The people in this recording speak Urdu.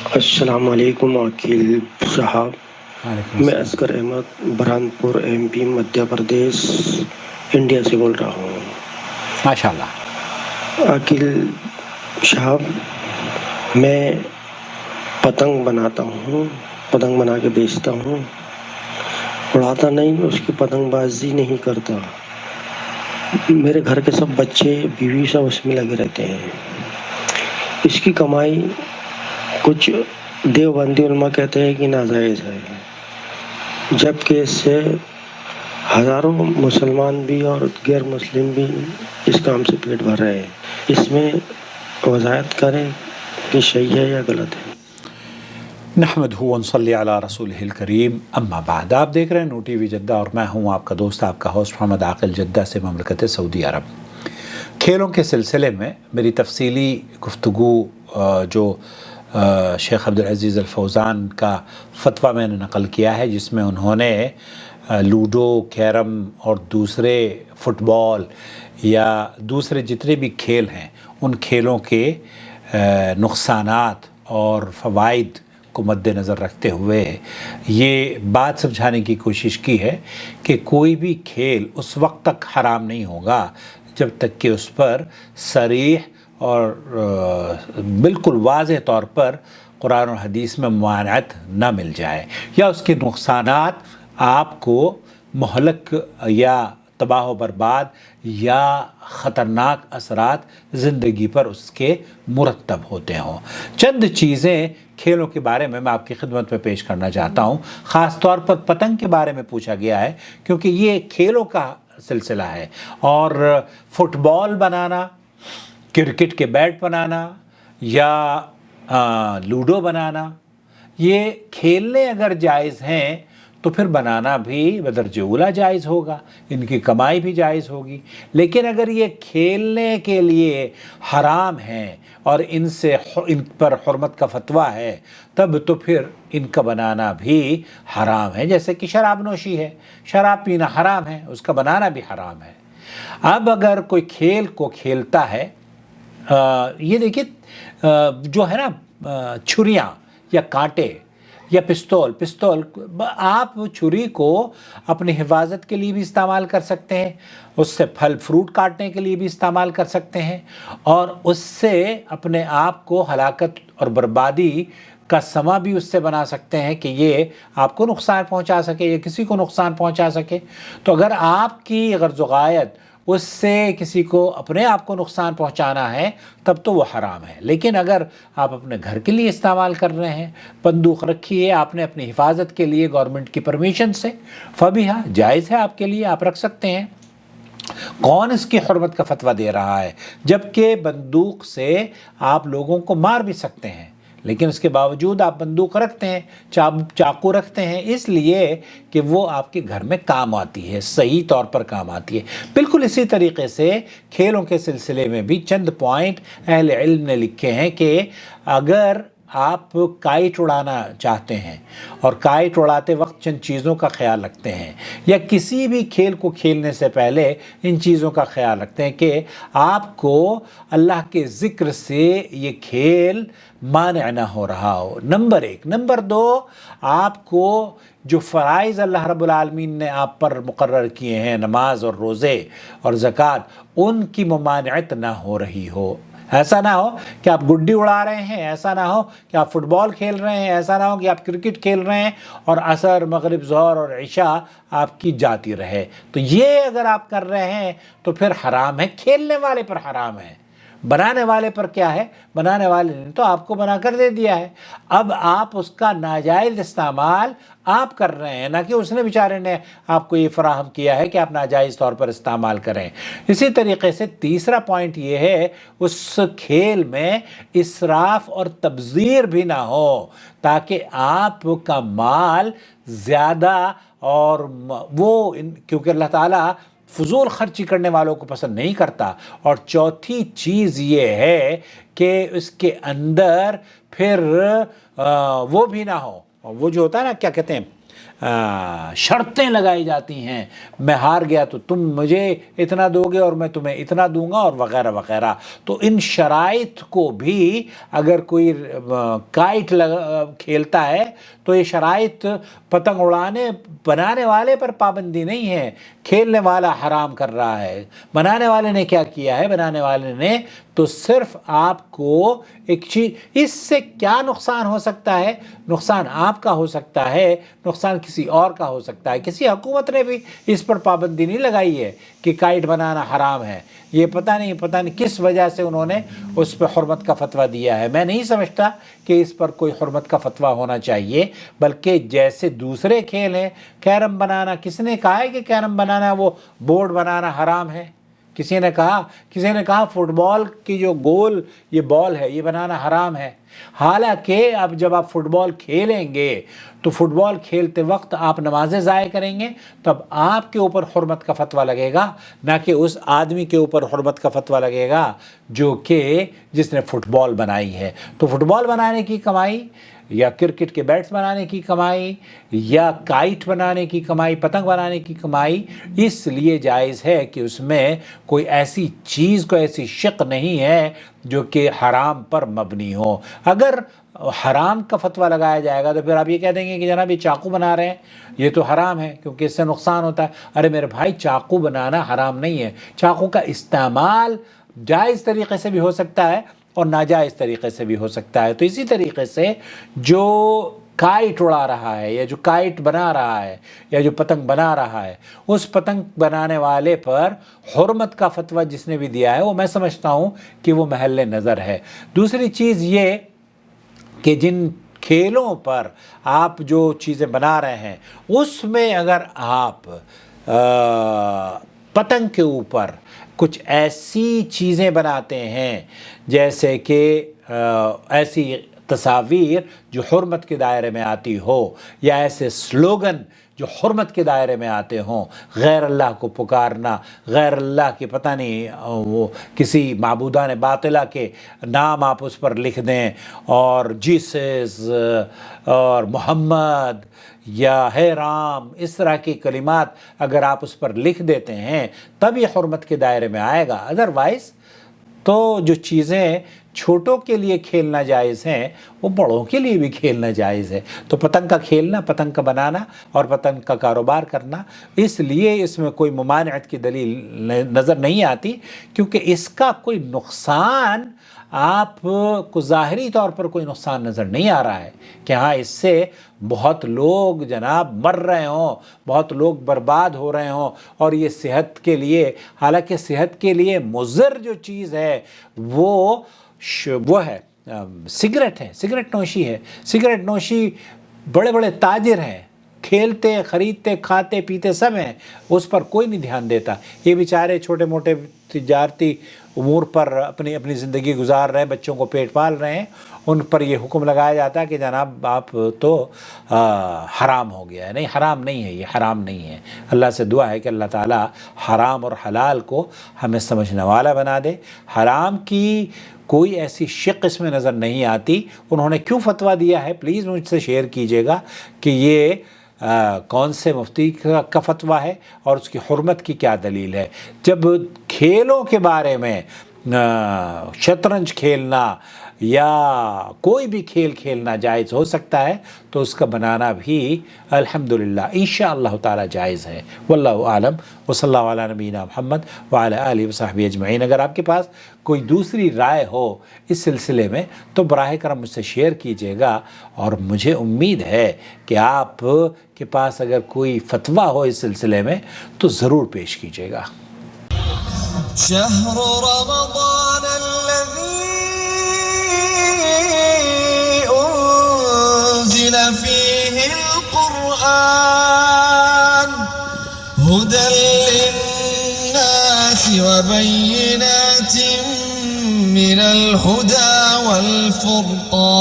السلام علیکم عقیل صاحب. وعلیکم میں السلام. Asghar Ahmad Burhanpur M P Madhya Pradesh India سے بول رہا ہوں. ماشاء اللہ. عقیل صاحب، میں پتنگ بناتا ہوں، پتنگ بنا کے بیچتا ہوں. اڑاتا نہیں، اس کی پتنگ بازی نہیں کرتا. میرے گھر کے سب بچے بیوی سب اس میں لگے رہتے ہیں. اس کی کمائی کچھ دیوبندی علماء کہتے ہیں کہ ناجائز ہے، جبکہ اس سے ہزاروں مسلمان بھی اور غیر مسلم بھی اس کام سے پیٹ بھر رہے ہیں. اس میں وضاحت کریں کہ صحیح ہے یا غلط ہے. نحمدہ ونصلی علی رسولہ الکریم، اما بعد. آپ دیکھ رہے ہیں نو ٹی وی جدہ اور میں ہوں آپ کا دوست، آپ کا ہوسٹ محمد عاقل، جدہ سے، مملکت سعودی عرب. کھیلوں کے سلسلے میں میری تفصیلی گفتگو جو شیخ عبدالعزیز الفوزان کا فتویٰ میں نے نقل کیا ہے، جس میں انہوں نے لوڈو، کیرم اور دوسرے فٹ بال یا دوسرے جتنے بھی کھیل ہیں ان کھیلوں کے نقصانات اور فوائد کو مد نظر رکھتے ہوئے یہ بات سمجھانے کی کوشش کی ہے کہ کوئی بھی کھیل اس وقت تک حرام نہیں ہوگا جب تک کہ اس پر صریح اور بالکل واضح طور پر قرآن و حدیث میں ممانعت نہ مل جائے، یا اس کے نقصانات آپ کو مہلک یا تباہ و برباد یا خطرناک اثرات زندگی پر اس کے مرتب ہوتے ہوں. چند چیزیں کھیلوں کے بارے میں آپ کی خدمت میں پیش کرنا چاہتا ہوں. خاص طور پر پتنگ کے بارے میں پوچھا گیا ہے کیونکہ یہ کھیلوں کا سلسلہ ہے، اور فٹ بال بنانا، کرکٹ کے بیٹ بنانا یا لوڈو بنانا، یہ کھیلنے اگر جائز ہیں تو پھر بنانا بھی بدرجہ اولیٰ جائز ہوگا، ان کی کمائی بھی جائز ہوگی. لیکن اگر یہ کھیلنے کے لیے حرام ہیں اور ان پر حرمت کا فتویٰ ہے، تب تو پھر ان کا بنانا بھی حرام ہے. جیسے کہ شراب نوشی ہے، شراب پینا حرام ہے، اس کا بنانا بھی حرام ہے. اب اگر کوئی کھیل کو کھیلتا ہے، یہ دیکھیے جو ہے نا چھریاں یا کانٹے یا پستول، آپ چھری کو اپنی حفاظت کے لیے بھی استعمال کر سکتے ہیں، اس سے پھل فروٹ کاٹنے کے لیے بھی استعمال کر سکتے ہیں، اور اس سے اپنے آپ کو ہلاکت اور بربادی کا سما بھی اس سے بنا سکتے ہیں کہ یہ آپ کو نقصان پہنچا سکے یا کسی کو نقصان پہنچا سکے. تو اگر آپ کی غرض و غایت اس سے کسی کو اپنے آپ کو نقصان پہنچانا ہے تب تو وہ حرام ہے. لیکن اگر آپ اپنے گھر کے لیے استعمال کر رہے ہیں، بندوق رکھی ہے آپ نے اپنی حفاظت کے لیے گورنمنٹ کی پرمیشن سے، فبیہا جائز ہے آپ کے لیے، آپ رکھ سکتے ہیں. کون اس کی حرمت کا فتویٰ دے رہا ہے؟ جبکہ بندوق سے آپ لوگوں کو مار بھی سکتے ہیں، لیکن اس کے باوجود آپ بندوق رکھتے ہیں، چاقو رکھتے ہیں، اس لیے کہ وہ آپ کے گھر میں کام آتی ہے، صحیح طور پر کام آتی ہے. بالکل اسی طریقے سے کھیلوں کے سلسلے میں بھی چند پوائنٹ اہل علم نے لکھے ہیں کہ اگر آپ کائٹ اڑانا چاہتے ہیں اور کائٹ اڑاتے وقت چند چیزوں کا خیال رکھتے ہیں، یا کسی بھی کھیل کو کھیلنے سے پہلے ان چیزوں کا خیال رکھتے ہیں کہ آپ کو اللہ کے ذکر سے یہ کھیل مانع نہ ہو رہا ہو، نمبر 1. نمبر 2، آپ کو جو فرائض اللہ رب العالمین نے آپ پر مقرر کیے ہیں، نماز اور روزے اور زکوٰۃ، ان کی ممانعت نہ ہو رہی ہو. ایسا نہ ہو کہ آپ گڈی اڑا رہے ہیں، ایسا نہ ہو کہ آپ فٹ بال کھیل رہے ہیں، ایسا نہ ہو کہ آپ کرکٹ کھیل رہے ہیں اور عصر، مغرب، ظہر اور عشاء آپ کی جاتی رہے. تو یہ اگر آپ کر رہے ہیں تو پھر حرام ہے، کھیلنے والے پر حرام ہے. بنانے والے پر کیا ہے؟ بنانے والے نے تو آپ کو بنا کر دے دیا ہے، اب آپ اس کا ناجائز استعمال آپ کر رہے ہیں، نہ کہ اس نے بیچارے نے آپ کو یہ فراہم کیا ہے کہ آپ ناجائز طور پر استعمال کریں. اسی طریقے سے تیسرا پوائنٹ یہ ہے، اس کھیل میں اسراف اور تبذیر بھی نہ ہو، تاکہ آپ کا مال زیادہ اور کیونکہ اللہ تعالیٰ فضول خرچی کرنے والوں کو پسند نہیں کرتا. اور چوتھی چیز یہ ہے کہ اس کے اندر پھر وہ بھی نہ ہو، وہ جو ہوتا ہے نا، کیا کہتے ہیں، شرطیں لگائی جاتی ہیں، میں ہار گیا تو تم مجھے اتنا دو گے اور میں تمہیں اتنا دوں گا، اور وغیرہ وغیرہ۔ تو ان شرائط کو بھی اگر کوئی کائٹ کھیلتا ہے تو یہ شرائط پتنگ بنانے والے پر پابندی نہیں ہے، کھیلنے والا حرام کر رہا ہے۔ بنانے والے نے کیا کیا ہے؟ بنانے والے نے تو صرف آپ کو ایک چیز، اس سے کیا نقصان ہو سکتا ہے؟ نقصان آپ کا ہو سکتا ہے، نقصان کسی اور کا ہو سکتا ہے۔ کسی حکومت نے بھی اس پر پابندی نہیں لگائی ہے کہ کائٹ بنانا حرام ہے، یہ پتہ نہیں کس وجہ سے انہوں نے اس پہ حرمت کا فتویٰ دیا ہے۔ میں نہیں سمجھتا کہ اس پر کوئی حرمت کا فتویٰ ہونا چاہیے، بلکہ جیسے دوسرے کھیل ہیں، کیرم بنانا، کس نے کہا ہے کہ کیرم بنانا وہ بورڈ بنانا حرام ہے؟ کسی نے کہا فٹ بال کی جو گول یہ بال ہے یہ بنانا حرام ہے؟ حالانکہ اب جب آپ فٹ بال کھیلیں گے تو فٹ بال کھیلتے وقت آپ نمازیں ضائع کریں گے، تب آپ کے اوپر حرمت کا فتویٰ لگے گا، نہ کہ اس آدمی کے اوپر حرمت کا فتویٰ لگے گا جس نے فٹ بال بنائی ہے۔ تو فٹ بال بنانے کی کمائی یا کرکٹ کے بیٹس بنانے کی کمائی یا کائٹ بنانے کی کمائی، پتنگ بنانے کی کمائی اس لیے جائز ہے کہ اس میں کوئی ایسی چیز، کوئی ایسی شق نہیں ہے جو کہ حرام پر مبنی ہو۔ اگر حرام کا فتویٰ لگایا جائے گا تو پھر آپ یہ کہہ دیں گے کہ جناب یہ چاقو بنا رہے ہیں، یہ تو حرام ہے کیونکہ اس سے نقصان ہوتا ہے۔ ارے میرے بھائی، چاقو بنانا حرام نہیں ہے، چاقو کا استعمال جائز طریقے سے بھی ہو سکتا ہے اور ناجائز طریقے سے بھی ہو سکتا ہے۔ تو اسی طریقے سے جو کائٹ اڑا رہا ہے یا جو کائٹ بنا رہا ہے یا جو پتنگ بنا رہا ہے، اس پتنگ بنانے والے پر حرمت کا فتویٰ جس نے بھی دیا ہے وہ میں سمجھتا ہوں کہ وہ محل نظر ہے۔ دوسری چیز یہ کہ جن کھیلوں پر آپ جو چیزیں بنا رہے ہیں اس میں اگر آپ پتنگ کے اوپر کچھ ایسی چیزیں بناتے ہیں جیسے کہ ایسی تصاویر جو حرمت کے دائرے میں آتی ہو یا ایسے سلوگن جو حرمت کے دائرے میں آتے ہوں، غیر اللہ کو پکارنا، غیر اللہ کے پتہ نہیں وہ کسی معبودان باطلہ کے نام آپ اس پر لکھ دیں، اور جیسس اور محمد یا ہے رام، اس طرح کی کلمات اگر آپ اس پر لکھ دیتے ہیں تب یہ حرمت کے دائرے میں آئے گا۔ ادروائز تو جو چیزیں چھوٹوں کے لیے کھیلنا جائز ہیں وہ بڑوں کے لیے بھی کھیلنا جائز ہے۔ تو پتنگ کا کھیلنا، پتنگ کا بنانا اور پتنگ کا کاروبار کرنا، اس لیے اس میں کوئی ممانعت کی دلیل نظر نہیں آتی، کیونکہ اس کا کوئی نقصان آپ کو ظاہری طور پر کوئی نقصان نظر نہیں آ رہا ہے کہ ہاں اس سے بہت لوگ جناب مر رہے ہوں، بہت لوگ برباد ہو رہے ہوں، اور یہ صحت کے لیے، حالانکہ صحت کے لیے مضر جو چیز ہے وہ ہے سگریٹ ہے، سگریٹ نوشی ہے۔ سگریٹ نوشی بڑے بڑے تاجر ہیں، کھیلتے، خریدتے، کھاتے، پیتے سب ہیں، اس پر کوئی نہیں دھیان دیتا۔ یہ بیچارے چھوٹے موٹے تجارتی امور پر اپنی زندگی گزار رہے ہیں، بچوں کو پیٹ پال رہے ہیں، ان پر یہ حکم لگایا جاتا ہے کہ جناب آپ تو حرام ہو گیا ہے۔ نہیں، حرام نہیں ہے، یہ حرام نہیں ہے۔ اللہ سے دعا ہے کہ اللہ تعالیٰ حرام اور حلال کو ہمیں سمجھنے والا بنا دے۔ حرام کی کوئی ایسی شق اس میں نظر نہیں آتی۔ انہوں نے کیوں فتویٰ دیا ہے پلیز مجھ سے شیئر کیجیے گا کہ یہ کون سے مفتی کا فتویٰ ہے اور اس کی حرمت کی کیا دلیل ہے۔ جب کھیلوں کے بارے میں شطرنج کھیلنا یا کوئی بھی کھیل کھیلنا جائز ہو سکتا ہے تو اس کا بنانا بھی الحمدللہ انشاءاللہ تعالی جائز ہے۔ واللہ اعلم، وصلی اللہ علی نبینا محمد وعلی آلہ وصحبہ اجمعین۔ اگر آپ کے پاس کوئی دوسری رائے ہو اس سلسلے میں تو براہ کرم مجھ سے شیئر کیجیے گا، اور مجھے امید ہے کہ آپ کے پاس اگر کوئی فتویٰ ہو اس سلسلے میں تو ضرور پیش کیجیے گا۔ شهر رمضان الذي أنزل فيه القرآن هدى للناس وبينات من الهدى والفرقان